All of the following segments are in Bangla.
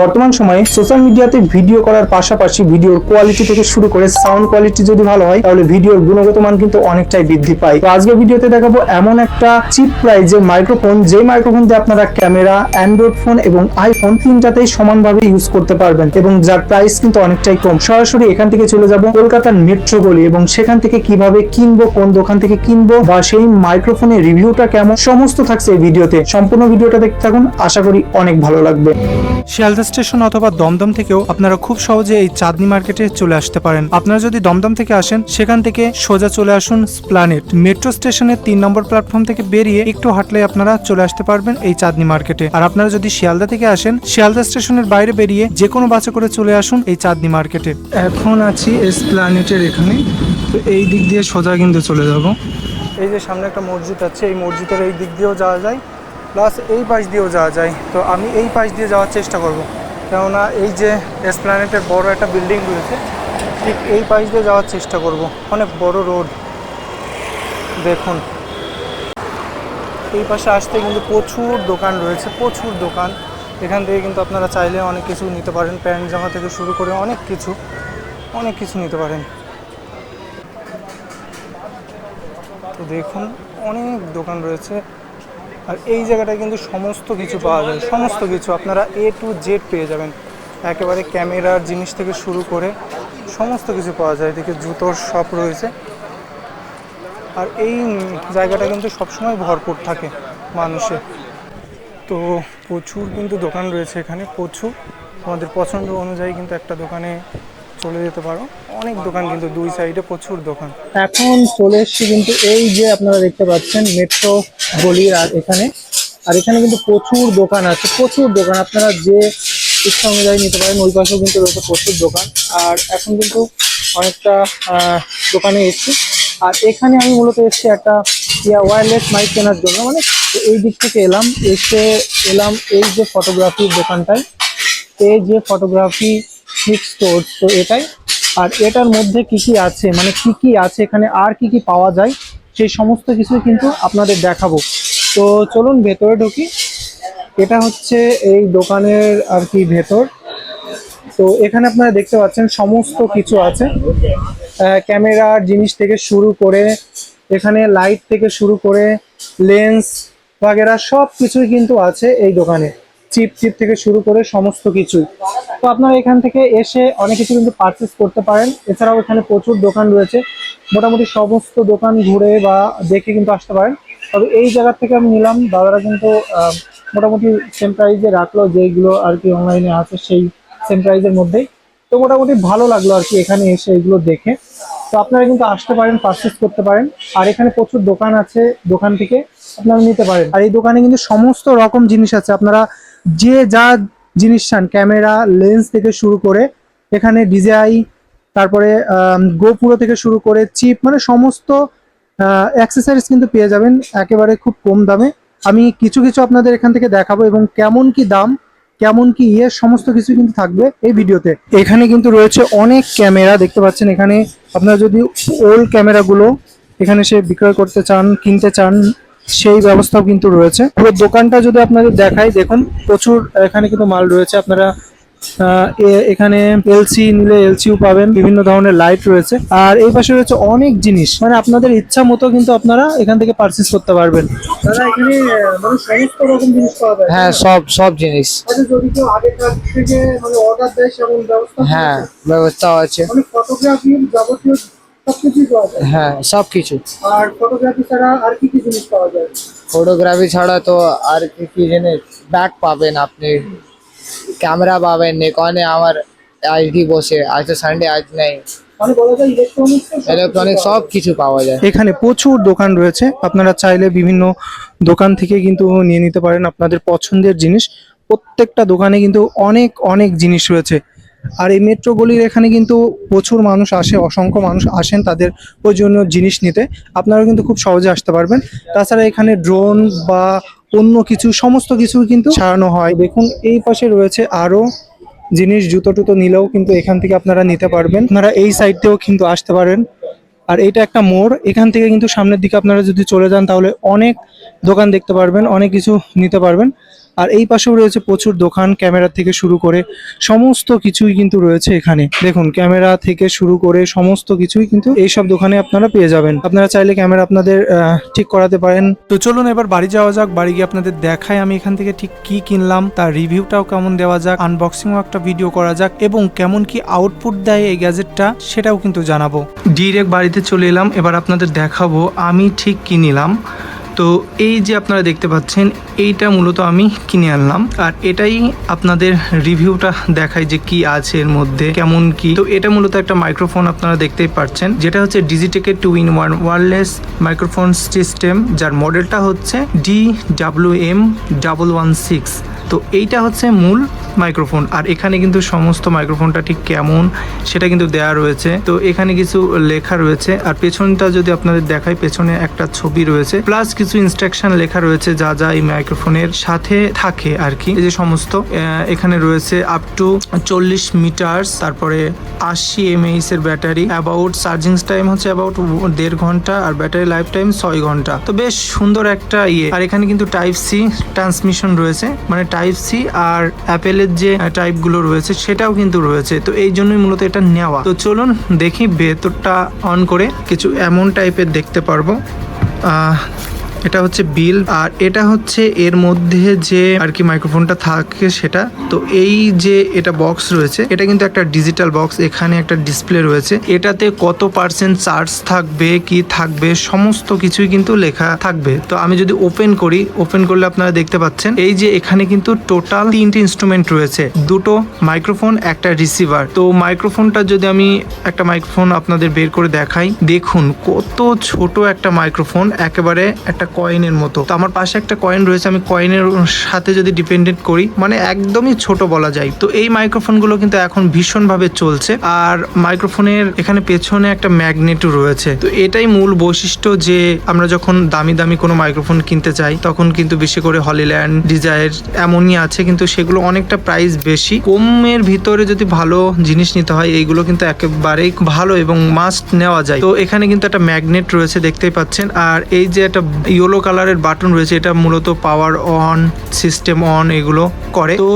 বর্তমান সময়ে সোশ্যাল মিডিয়াতে ভিডিও করার পাশাপাশি ভিডিওর কোয়ালিটি থেকে শুরু করে সাউন্ড কোয়ালিটি যদি ভালো হয় তাহলে ভিডিওর গুণগত মান কিন্তু অনেকটাই বৃদ্ধি পায়। তো আজকের ভিডিওতে দেখাবো এমন একটা চিপ প্রাইজের মাইক্রোফোন, যে মাইক্রোফোন দিয়ে আপনারা ক্যামেরা, অ্যান্ড্রয়েড ফোন এবং আইফোন তিনটাতেই সমানভাবে ইউজ করতে পারবেন এবং যার প্রাইস কিন্তু অনেকটাই কম। সরাসরি এখান থেকে চলে যাব কলকাতার মেট্রো গলি এবং সেখান থেকে কিভাবে কিনবো, কোন দোকান থেকে কিনবো বা সেই মাইক্রোফোনের রিভিউটা কেমন, সমস্ত থাকছে এই ভিডিওতে। সম্পূর্ণ ভিডিওটা দেখতে থাকুন, আশা করি অনেক ভালো লাগবে। শিয়ালদা স্টেশন অথবা দমদম থেকেও আপনারা খুব সহজে এই চাঁদনী মার্কেটে চলে আসতে পারেন। আপনারা যদি দমদম থেকে আসেন সেখান থেকে সোজা চলে আসুন স্প্লানেট মেট্রো স্টেশনের 3 নম্বর প্ল্যাটফর্ম থেকে বেরিয়ে একটু হাঁটলে আপনারা চলে আসতে পারবেন এই চাঁদনী মার্কেটে। আর আপনারা যদি শিয়ালদা থেকে আসেন, শিয়ালদা স্টেশনের বাইরে বেরিয়ে যে কোনো বাসে করে চলে আসুন এই চাঁদনী মার্কেটে। এখন আছি স্প্লানেটের এখানে, তো এই দিক দিয়ে সোজা কিন্তু চলে যাব। এই যে সামনে একটা মসজিদ আছে, এই মসজিদের এই দিক দিয়েও যাওয়া যায়, প্লাস এই পাশ দিয়েও যাওয়া যায়। তো আমি এই পাশ দিয়ে যাওয়ার চেষ্টা করব, কেননা এই যে এসপ্ল্যানেটের বড় একটা বিল্ডিং রয়েছে, ঠিক এই পাশ দিয়ে যাওয়ার চেষ্টা করব। অনেক বড় রোড দেখুন। এই পাশে আসতে কিন্তু প্রচুর দোকান রয়েছে, প্রচুর দোকান। এখান থেকে কিন্তু আপনারা চাইলে অনেক কিছু নিতে পারেন, প্যান্ট জামা থেকে শুরু করে অনেক কিছু নিতে পারেন। তো দেখুন অনেক দোকান রয়েছে, আর এই জায়গাটায় কিন্তু সমস্ত কিছু পাওয়া যায়, সমস্ত কিছু আপনারা A to Z পেয়ে যাবেন। একেবারে ক্যামেরার জিনিস থেকে শুরু করে সমস্ত কিছু পাওয়া যায়। এদিকে জুতোর শপ রয়েছে, আর এই জায়গাটা কিন্তু সবসময় ভরপুর থাকে মানুষে। তো প্রচুর কিন্তু দোকান রয়েছে এখানে, প্রচুর। আমাদের পছন্দ অনুযায়ী কিন্তু একটা দোকানে চলে যেতে পারো। অনেক দোকান কিন্তু দুই সাইডে প্রচুর দোকান। এখন চলে এসছি কিন্তু এই যে আপনারা দেখতে পাচ্ছেন মেট্রো গলির আর এখানে কিন্তু প্রচুর দোকান আছে, প্রচুর দোকান। আপনারা যে ইচ্ছা অনুযায়ী নিতে পারেন। ওই পাশেও কিন্তু রয়েছে প্রচুর দোকান। আর এখন কিন্তু অনেকটা দোকানে এসছি, আর এখানে আমি মূলত এসছি একটা ওয়্যারলেস মাইক কেনার জন্য। মানে এই দিক থেকে এলাম এই যে ফটোগ্রাফির দোকানটায়, এই যে ফটোগ্রাফি স্টোর, তো এটাই। আর এটার মধ্যে কি কি আছে, মানে কি আছে এখানে, আর কি পাওয়া যায়, সেই সমস্ত কিছু কিন্তু আপনাদের দেখাবো। তো চলুন ভেতরে ঢুকি। এটা হচ্ছে এই দোকানের আর কি ভেতর। তো এখানে আপনারা দেখতে পাচ্ছেন সমস্ত কিছু আছে, ক্যামেরার জিনিস থেকে শুরু করে, এখানে লাইট থেকে শুরু করে লেন্স বাগেরা সব কিছুই কিন্তু আছে এই দোকানে। চিপ থেকে শুরু করে সমস্ত কিছুই। তো আপনারা এখান থেকে এসে অনেক কিছু কিন্তু পারচেস করতে পারেন। এছাড়াও এখানে প্রচুর দোকান রয়েছে, মোটামুটি সমস্ত দোকান ঘুরে বা দেখে কিন্তু আসতে পারেন। তবে এই জায়গা থেকে আমি নিলাম, দাদারা কিন্তু মোটামুটি সেম প্রাইসে রাখলো, যেগুলো আর কি অনলাইনে আছে সেই সেম প্রাইসের মধ্যেই। তো মোটামুটি ভালো লাগলো আর কি এখানে এসে এগুলো দেখে। তো আপনারা কিন্তু আসতে পারেন, পারচেস করতে পারেন। আর এখানে প্রচুর দোকান আছে, দোকান থেকে আপনারা নিতে পারেন। আর এই দোকানে কিন্তু সমস্ত রকম জিনিস আছে, আপনারা যে যা জিনিস চান, ক্যামেরা, লেন্স থেকে শুরু করে এখানে DJI, তারপরে গোপুরো থেকে শুরু করে চিপ, মানে সমস্ত অ্যাক্সেসরিজ কিন্তু পেয়ে যাবেন একেবারে খুব কম দামে। আমি কিছু আপনাদের এখান থেকে দেখাবো এবং কেমন কি দাম, কেমন কি সমস্ত কিছু কিন্তু থাকবে এই ভিডিওতে। এখানে কিন্তু রয়েছে অনেক ক্যামেরা, দেখতে পাচ্ছেন। এখানে আপনারা যদি ওল্ড ক্যামেরাগুলো এখানে সে বিক্রয় করতে চান, কিনতে চান, সেই ব্যবস্থাও কিন্তু রয়েছে। পুরো দোকানটা যদি আপনাদের দেখাই, দেখুন প্রচুর এখানে কিন্তু মাল রয়েছে। আপনারা এখানে এলসি নিলে এলসিও পাবেন, বিভিন্ন ধরনের লাইট রয়েছে। আর এই পাশে রয়েছে অনেক জিনিস, মানে আপনাদের ইচ্ছা মতো কিন্তু আপনারা এখান থেকে পারচেস করতে পারবেন। দাদা এখানে মানে সমস্ত রকম জিনিস পাওয়া যায়? হ্যাঁ, সব জিনিস। আচ্ছা, যদি কেউ আগে থেকে মানে অর্ডার দেয় সেমন ব্যবস্থা? হ্যাঁ, ব্যবস্থা আছে। মানে ফটোগ্রাফির যাবতীয় সবকিছুই পাওয়া যায়? হ্যাঁ, সবকিছু। আর ফটোগ্রাফি ছাড়া আর কি জিনিস পাওয়া যায়? ফটোগ্রাফি ছাড়া তো আর কি জিনিস, ব্যাগ পাবেন আপনি, ক্যামেরা পাবেন। নিকনে আমার আইডি বসে, আজ তো সানডে, আজ নেই। মানে বলা যায় ইলেকট্রনিক সব কিছু পাওয়া যায় এখানে। প্রচুর দোকান রয়েছে, আপনারা চাইলে বিভিন্ন দোকান থেকে কিন্তু নিয়ে নিতে পারেন আপনাদের পছন্দের জিনিস। প্রত্যেকটা দোকানে কিন্তু অনেক জিনিস রয়েছে। আর এই মেট্রো গলির এখানে কিন্তু প্রচুর মানুষ আসে, অসংখ্য মানুষ আসেন তাদের প্রয়োজনীয় জিনিস নিতে। আপনারা কিন্তু খুব সহজে আসতে পারবেন। তাছাড়া এখানে ড্রোন বা অন্য কিছু, সমস্ত কিছু কিন্তু ছাড়ানো হয়। দেখুন এই পাশে রয়েছে আরো জিনিস, জুতো টুতো নিলেও কিন্তু এখান থেকে আপনারা নিতে পারবেন। আপনারা এই সাইড থেকেও কিন্তু আসতে পারেন। আর এটা একটা মোড়, এখান থেকে কিন্তু সামনের দিকে আপনারা যদি চলে যান তাহলে অনেক দোকান দেখতে পারবেন, অনেক কিছু নিতে পারবেন। আর এই পাশেও রয়েছে প্রচুর দোকান, ক্যামেরা থেকে শুরু করে সমস্ত কিছুই কিন্তু রয়েছে এখানে। দেখুন ক্যামেরা থেকে শুরু করে সমস্ত কিছুই কিন্তু এইসব দোকানে আপনারা পেয়ে যাবেন। আপনারা চাইলে ক্যামেরা আপনাদের ঠিক করাতে পারেন। তো চলুন এবার বাড়ি যাওয়া যাক, বাড়ি গিয়ে আপনাদের দেখাই আমি এখান থেকে ঠিক কি কিনলাম, তার রিভিউটাও কেমন দেওয়া যাক, আনবক্সিংও একটা ভিডিও করা যাক এবং কেমন কি আউটপুট দেয় এই গ্যাজেটটা সেটাও কিন্তু জানাবো। ডিরেক্ট বাড়িতে চলে এলাম, এবার আপনাদের দেখাবো আমি ঠিক কি নিলাম। তো এই যে আপনারা দেখতে পাচ্ছেন এইটা মূলত আমি কিনে আনলাম, আর এটাই আপনাদের রিভিউটা দেখাই যে কি আছে এর মধ্যে, কেমন কি। তো এটা মূলত একটা মাইক্রোফোন, আপনারা দেখতেই পাচ্ছেন, যেটা হচ্ছে ডিজিটেকের 2-in-1 ওয়্যারলেস মাইক্রোফোন সিস্টেম, যার মডেলটা হচ্ছে DWM116। তো এইটা হচ্ছে মূল মাইক্রোফোন, আর এখানে কিন্তু সমস্ত মাইক্রোফোনটা ঠিক কেমন সেটা কিন্তু দেয়া রয়েছে। তো এখানে কিছু লেখা রয়েছে, আর পেছনটা যদি আপনাদের দেখাই, পেছনে একটা ছবি রয়েছে প্লাস কিছু ইনস্ট্রাকশন লেখা রয়েছে যা যা এই মাইক্রোফোনের সাথে থাকে আর কি। এই যে সমস্ত এখানে রয়েছে আপ টু 40 মিটার্স, তারপরে 80 mAh এর ব্যাটারি, অ্যাবাউট চার্জিং টাইম হচ্ছে অ্যাবাউট 1.5 ঘন্টা, আর ব্যাটারি লাইফ টাইম 6 ঘন্টা। তো বেশ সুন্দর একটা আর এখানে কিন্তু টাইপ সি ট্রান্সমিশন রয়েছে, মানে টাইপ সি আর অ্যাপেলের যে টাইপ গুলো রয়েছে সেটাও কিন্তু রয়েছে। তো এই জন্যই মূলত এটা নেওয়া। তো চলুন দেখি ভেতরটা অন করে কিছু এমন টাইপের দেখতে পারবো। এটা হচ্ছে বিল, আর এটা হচ্ছে এর মধ্যে যে আর কি মাইক্রোফোনটা থাকে সেটা। তো এই যে এটা বক্স রয়েছে, এটা কিন্তু একটা ডিজিটাল বক্স, এখানে একটা ডিসপ্লে রয়েছে, এটাতে কত পার্সেন্ট চার্জ থাকবে, কি থাকবে সমস্ত কিছুই কিন্তু লেখা থাকবে। তো আমি যদি ওপেন করি, ওপেন করলে আপনারা দেখতে পাচ্ছেন এই যে এখানে কিন্তু টোটাল 3টে ইনস্ট্রুমেন্ট রয়েছে, 2টো মাইক্রোফোন, একটা রিসিভার। তো মাইক্রোফোনটা যদি আমি একটা মাইক্রোফোন আপনাদের বের করে দেখাই, দেখুন কত ছোট একটা মাইক্রোফোন, একেবারে একটা কয়েনের মতো। তো আমার পাশে একটা কয়েন রয়েছে, আমি কয়েনের সাথে যদি ডিপেন্ডেন্ট করি, মানে একদমই ছোট বলা যায়। তো এই মাইক্রোফোনগুলো কিন্তু এখন ভীষণভাবে চলছে, আর মাইক্রোফোনের এখানে পেছনে একটা ম্যাগনেটও রয়েছে। তো এটাই মূল বৈশিষ্ট্য যে আমরা যখন দামি দামি কোনো মাইক্রোফোন কিনতে চাই তখন কিন্তু বেশি করে হলিল্যান্ড, ডিজায়ার এমনই আছে, কিন্তু সেগুলো অনেকটা প্রাইস বেশি। কমের ভিতরে যদি ভালো জিনিস নিতে হয় এইগুলো কিন্তু একেবারেই ভালো এবং মাস্ট নেওয়া যায়। তো এখানে কিন্তু একটা ম্যাগনেট রয়েছে দেখতেই পাচ্ছেন, আর এই যে একটা ইয়েলো কালারের বাটন রয়েছে, এটা মূলত পাওয়ার অন, সিস্টেম অন এগুলো করে। তো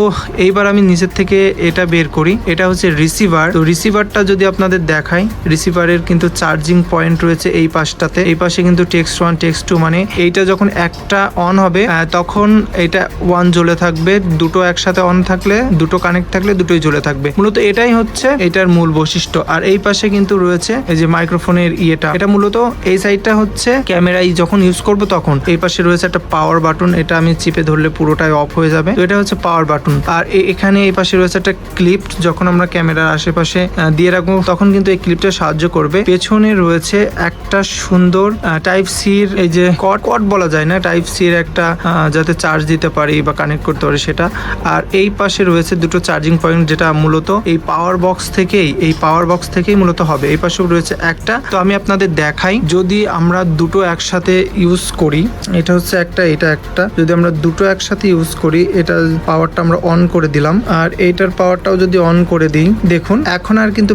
এইবার আমি নিচের থেকে এটা বের করি, এটা হচ্ছে রিসিভার। তো রিসিভারটা যদি আপনাদের দেখাই, রিসিভারের কিন্তু চার্জিং পয়েন্ট রয়েছে এই পাশটাতে, এই পাশে কিন্তু টেক্সট 1 টেক্সট 2, মানে এইটা যখন একটা অন হবে তখন এটা 1 জ্বলে থাকবে, দুটো একসাথে অন থাকলে, দুটো কানেক্ট থাকলে দুটোই জ্বলে থাকবে। মূলত এটাই হচ্ছে এটার মূল বৈশিষ্ট্য। আর এই পাশে কিন্তু রয়েছে এই যে মাইক্রোফোনের ইয়েটা, এটা মূলত এই সাইডটা হচ্ছে ক্যামেরায় যখন ইউজ করবো তখন। এই পাশে রয়েছে একটা পাওয়ার বাটন, এটা আমি চিপে ধরলে পুরোটাই অফ হয়ে যাবে। তো এটা হচ্ছে পাওয়ার বাটন। আর এখানে এই পাশে রয়েছে একটা ক্লিপ, যখন আমরা ক্যামেরার আশেপাশে দিয়ে রাখবো তখন কিন্তু এই ক্লিপটা সাহায্য করবে। পেছনে রয়েছে একটা সুন্দর টাইপ সির এই যে কট বলা যায় না, টাইপ সির একটা যাতে চার্জ দিতে পারি বা কানেক্ট করতে পারি সেটা। আর এই পাশে রয়েছে দুটো চার্জিং পয়েন্ট, যেটা মূলত এই পাওয়ার বক্স থেকেই মূলত হবে। এই পাশেও রয়েছে একটা। তো আমি আপনাদের দেখাই, যদি আমরা দুটো একসাথে ইউজ করি, এটা হচ্ছে একটা, এটা একটা, যদি আমরা দুটো একসাথে ইউজ করি, এটা পাওয়ারটা আমরা অন করে দিলাম, আর এইটার পাওয়ারটাও যদি অন করে দিই, দেখুন এখন আর কিন্তু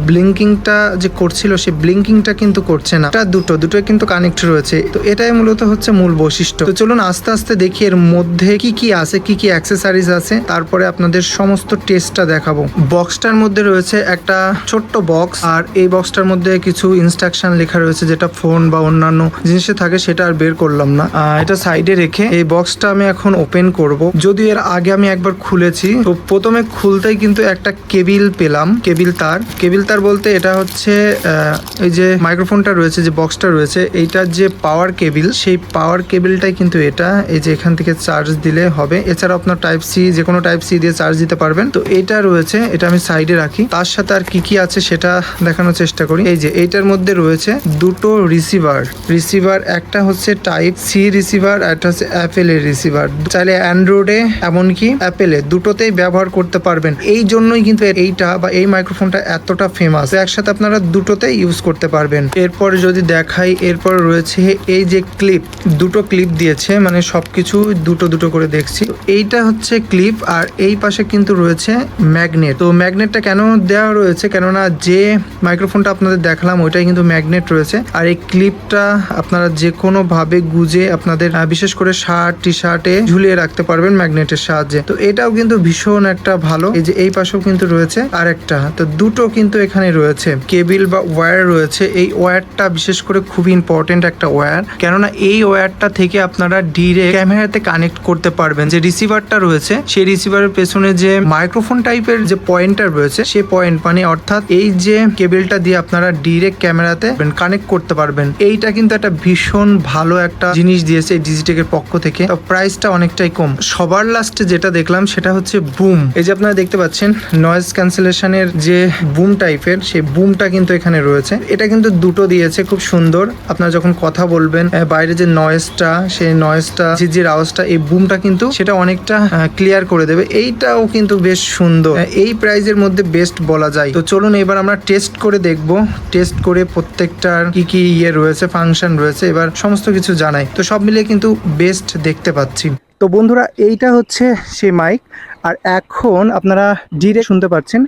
ব্লিঙ্কিংটা যে করছিল সে ব্লিঙ্কিংটা কিন্তু করছে না। এটা দুটো কিন্তু কানেক্ট রয়েছে। তো এটাই মূলত হচ্ছে মূল বৈশিষ্ট্য। তো চলুন আস্তে আস্তে দেখি এর মধ্যে কি কি আছে, কি কি অ্যাক্সেসরিজ আছে, তারপরে আপনাদের সমস্ত টেস্টটা দেখাবো। বক্সটার মধ্যে রয়েছে একটা ছোট্ট বক্স, আর এই বক্সটার মধ্যে কিছু ইনস্ট্রাকশন লেখা রয়েছে, যেটা ফোন বা অন্যান্য জিনিসে থাকে সেটা আর বের করলাম না। এটা সাইডে রেখে এই বক্সটা আমি এখন ওপেন করব। যদি এর আগে আমি একবার খুলেছি, তো প্রথমে খুলতেই কিন্তু একটা কেবিল পেলাম, কেবিল তার বলতে এটা হচ্ছে এই যে মাইক্রোফোনটা রয়েছে, যে বক্সটা রয়েছে, এইটার যে পাওয়ার কেবিল, সেই পাওয়ার কেবিলটাই কিন্তু এটা। এই যে এখান থেকে চার্জ দিলে হবে, এছাড়া আপনার টাইপ সি, যে কোনো টাইপ সি দিয়ে চার্জ দিতে পারবেন। তো এটা রয়েছে, এটা আমি সাইডে রাখি। তার সাথে আর কি কি আছে সেটা দেখানোর চেষ্টা করি। এই যে এইটার মধ্যে রয়েছে দুটো রিসিভার, একটা হচ্ছে টাইপ সি রিসিভার, আর একটা হচ্ছে অ্যাপেলের রিসিভার। চাইলে অ্যান্ড্রয়েডে এমনকি অ্যাপেলে দুটোতেই ব্যবহার করতে পারবেন। এই জন্যই কিন্তু এইটা বা এই মাইক্রোফোনটা এতটা ফেমাস, একসাথে আপনারা দুটোতেই ইউজ করতে পারবেন। এরপর যদি দেখাই, এরপর রয়েছে এই যে দুটো ক্লিপ দিয়েছে, মানে সবকিছু দুটো করে দেখছি। এইটা হচ্ছে ক্লিপ, আর এই পাশে কিন্তু রয়েছে ম্যাগনেট। তো ম্যাগনেটটা কেন দেওয়া রয়েছে, কেননা যে মাইক্রোফোনটা আপনাদের দেখালাম ওইটাই কিন্তু ম্যাগনেট রয়েছে, আর এই ক্লিপটা আপনারা যে কোনো ভাবে গুজে আপনাদের বিশেষ করে শার্ট টি শার্টে ঝুলিয়ে রাখতে পারবেন ম্যাগনেটের সাহায্যে। তো এটাও কিন্তু ভীষণ একটা ভালো। এই যে এই পাশেও কিন্তু রয়েছে আরেকটা, তো দুটো কিন্তু এখানে রয়েছে কেবিল বা ওয়্যার রয়েছে। এই ওয়্যারটা বিশেষ করে খুবই ইম্পর্টেন্ট একটা ওয়্যার, কেননা এই ওয়্যারটা থেকে আপনারা ডিরেক্ট ক্যামেরাতে কানেক্ট করতে পারবেন। যে রিসিভারটা রয়েছে সেই রিসিভারের পেছনে যে মাইক্রোফোন টাইপের যে পয়েন্টার রয়েছে সেই পয়েন্ট, মানে অর্থাৎ এই যে কেবিলটা দিয়ে আপনারা ডিরেক্ট ক্যামেরাতে কানেক্ট করতে পারবেন। এইটা কিন্তু একটা ভীষণ ভালো একটা জিনিস দিয়েছে এই ডিজিটেকের পক্ষ থেকে। প্রাইসটা অনেকটাই কম। সবার লাস্টে যেটা দেখলাম সেটা হচ্ছে বুম। এই যে আপনারা দেখতে পাচ্ছেন নয়েজ ক্যান্সেলেশনের যে বুম টাইপের, সেই বুমটা কিন্তু এখানে রয়েছে। এটা কিন্তু দুটো দিয়েছে, খুব সুন্দর। আপনারা যখন কথা বলবেন বাইরে যে নয়েজটা, সেই নয়েজটা ঝিরঝির আওয়াজটা এই বুমটা কিন্তু সেটা অনেকটা ক্লিয়ার করে দেবে। এইটাও কিন্তু বেশ সুন্দর, এই প্রাইজের মধ্যে বেস্ট বলা যায়। তো চলুন এবার আমরা টেস্ট করে দেখব, টেস্ট করে প্রত্যেকটার কি কি ইয়ে রয়েছে, ফাংশন রয়েছে, এবার সমস্ত কিছু জানাই। তো সব মিলিয়ে কিন্তু বেস্ট দেখতে পাচ্ছি। তো বন্ধুরা এইটা হচ্ছে সেই মাইক, আর এখন আপনারা ডিরেক্ট শুনতে পাচ্ছেন।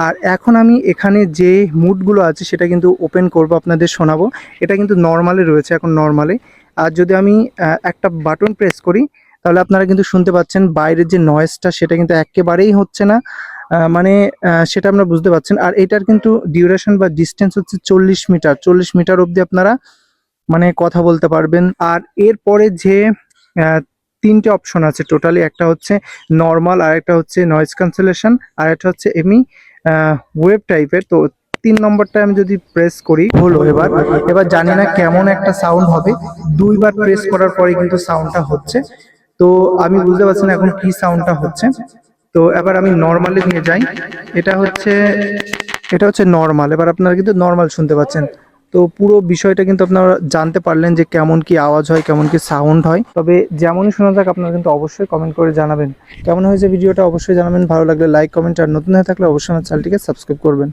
আর এখন আমি এখানে যে মুডগুলো আছে সেটা কিন্তু ওপেন করব, আপনাদের শোনাবো। এটা কিন্তু নর্মালে রয়েছে এখন, নর্মালে। আর যদি আমি একটা বাটন প্রেস করি তাহলে আপনারা কিন্তু শুনতে পাচ্ছেন বাইরের যে নয়েজটা সেটা কিন্তু একেবারেই হচ্ছে না, মানে সেটা আপনারা বুঝতে পারছেন। আর এটার কিন্তু ডিউরেশন বা ডিস্টেন্স হচ্ছে 40 মিটার, 40 মিটার অবধি আপনারা মানে কথা বলতে পারবেন। আর এরপরে যে তিনটে অপশন আছে টোটালি, একটা হচ্ছে নর্মাল, আর একটা হচ্ছে নয়েজ ক্যান্সেলেশন, আর একটা হচ্ছে এমনি ওয়েব টাইপের। তো 3 নম্বরটা আমি যদি প্রেস করি হলো। এবার জানি না কেমন একটা সাউন্ড হবে, দুইবার প্রেস করার পরে কিন্তু সাউন্ডটা হচ্ছে। তো আমি বুঝতে পারছি না এখন কি সাউন্ডটা হচ্ছে। তো এবার আমি নর্মালে নিয়ে যাই। এটা হচ্ছে নর্মাল। এবার আপনারা কিন্তু নর্মাল শুনতে পাচ্ছেন। তো পুরো বিষয়টা কিন্তু আপনারা জানতে পারলেন যে কেমন কি আওয়াজ হয়, কেমন কি সাউন্ড হয়। তবে যেমনই শোনা যাক আপনারা কিন্তু অবশ্যই কমেন্ট করে জানাবেন কেমন হয়েছে ভিডিওটা, অবশ্যই জানাবেন। ভালো লাগলে লাইক, কমেন্ট, আর নতুন হয়ে থাকলে অবশ্যই আমার চ্যানেলটিকে সাবস্ক্রাইব করবেন।